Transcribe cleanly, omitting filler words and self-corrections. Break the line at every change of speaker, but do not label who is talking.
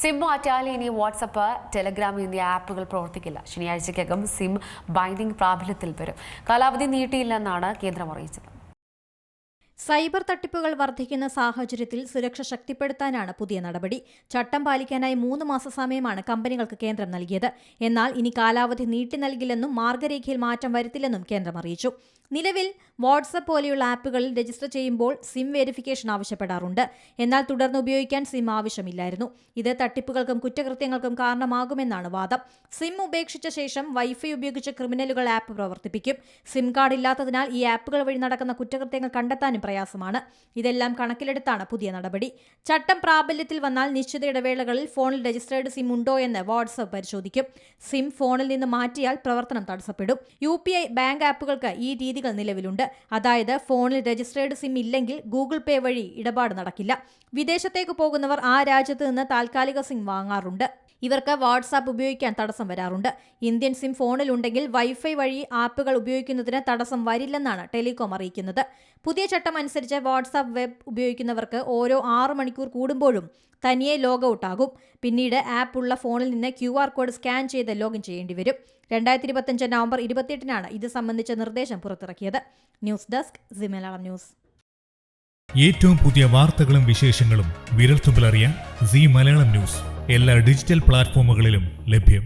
SIM മാറ്റാൽ ഇനി WhatsApp, Telegram എന്നീ ആപ്പുകൾ പ്രവർത്തിക്കില്ല. ശനിയാഴ്ചയ്ക്കകം സിം ബൈൻഡിംഗ് പ്രാബല്യത്തിൽ വരും. കാലാവധി നീട്ടിയില്ലെന്നാണ് കേന്ദ്രം അറിയിച്ചത്.
സൈബർ തട്ടിപ്പുകൾ വർദ്ധിക്കുന്ന സാഹചര്യത്തിൽ സുരക്ഷ ശക്തിപ്പെടുത്താനാണ് പുതിയ നടപടി. ചട്ടം പാലിക്കാനായി 3 മാസ സമയമാണ് കമ്പനികൾക്ക് കേന്ദ്രം നൽകിയത്. എന്നാൽ ഇനി കാലാവധി നീട്ടി നൽകില്ലെന്നും മാർഗരേഖയിൽ മാറ്റം വരുത്തില്ലെന്നും കേന്ദ്രം അറിയിച്ചു. നിലവിൽ വാട്സപ്പ് പോലെയുള്ള ആപ്പുകളിൽ രജിസ്റ്റർ ചെയ്യുമ്പോൾ സിം വെരിഫിക്കേഷൻ ആവശ്യപ്പെടാറുണ്ട്. എന്നാൽ തുടർന്ന് ഉപയോഗിക്കാൻ സിം ആവശ്യമില്ലായിരുന്നു. ഇത് തട്ടിപ്പുകൾക്കും കുറ്റകൃത്യങ്ങൾക്കും കാരണമാകുമെന്നാണ് വാദം. സിം ഉപേക്ഷിച്ച ശേഷം വൈഫൈ ഉപയോഗിച്ച് ക്രിമിനലുകൾ ആപ്പ് പ്രവർത്തിപ്പിക്കും. സിം കാർഡ് ഇല്ലാത്തതിനാൽ ഈ ആപ്പുകൾ വഴി നടക്കുന്ന കുറ്റകൃത്യങ്ങൾ കണ്ടെത്താനും പ്രയാസമാണ്. ഇതെല്ലാം കണക്കിലെടുത്താണ് പുതിയ നടപടി. ചട്ടം പ്രാബല്യത്തിൽ വന്നാൽ നിശ്ചിത ഇടവേളകളിൽ ഫോണിൽ രജിസ്റ്റേർഡ് സിം ഉണ്ടോ എന്ന് വാട്സപ്പ് പരിശോധിക്കും. സിം ഫോണിൽ നിന്ന് മാറ്റിയാൽ പ്രവർത്തനം തടസ്സപ്പെടും. UPI, ബാങ്ക് ആപ്പുകൾക്ക് ഈ രീതികൾ നിലവിലുണ്ട്. അതായത് ഫോണിൽ രജിസ്റ്റേർഡ് സിം ഇല്ലെങ്കിൽ ഗൂഗിൾ പേ വഴി ഇടപാട് നടക്കില്ല. വിദേശത്തേക്ക് പോകുന്നവർ ആ രാജ്യത്ത് നിന്ന് താൽക്കാലിക സിം വാങ്ങാറുണ്ട്. ഇവർക്ക് വാട്സാപ്പ് ഉപയോഗിക്കാൻ തടസ്സം വരാറുണ്ട്. ഇന്ത്യൻ സിം ഫോണിലുണ്ടെങ്കിൽ വൈഫൈ വഴി ആപ്പുകൾ ഉപയോഗിക്കുന്നതിന് തടസ്സം വരില്ലെന്നാണ് ടെലികോം അറിയിക്കുന്നത്. പുതിയ ചട്ടം അനുസരിച്ച് വാട്സാപ്പ് വെബ് ഉപയോഗിക്കുന്നവർക്ക് ഓരോ 6 മണിക്കൂർ കൂടുമ്പോഴും തനിയെ ലോഗൌട്ട് ആകും. പിന്നീട് ആപ്പ് ഉള്ള ഫോണിൽ നിന്ന് QR കോഡ് സ്കാൻ ചെയ്ത് ലോഗിൻ ചെയ്യേണ്ടി വരും. 2025 നവംബർ 28-നാണ് ഇത് സംബന്ധിച്ച നിർദ്ദേശം പുറത്തിറക്കിയത്. News desk C Malayalam news.
ഏറ്റവും പുതിയ വാർത്തകളും വിശേഷങ്ങളും വിരൽത്തുമ്പിലറിയാൻ സി മലയാളം ന്യൂസ് എല്ലാ ഡിജിറ്റൽ പ്ലാറ്റ്ഫോമുകളിലും ലഭ്യം.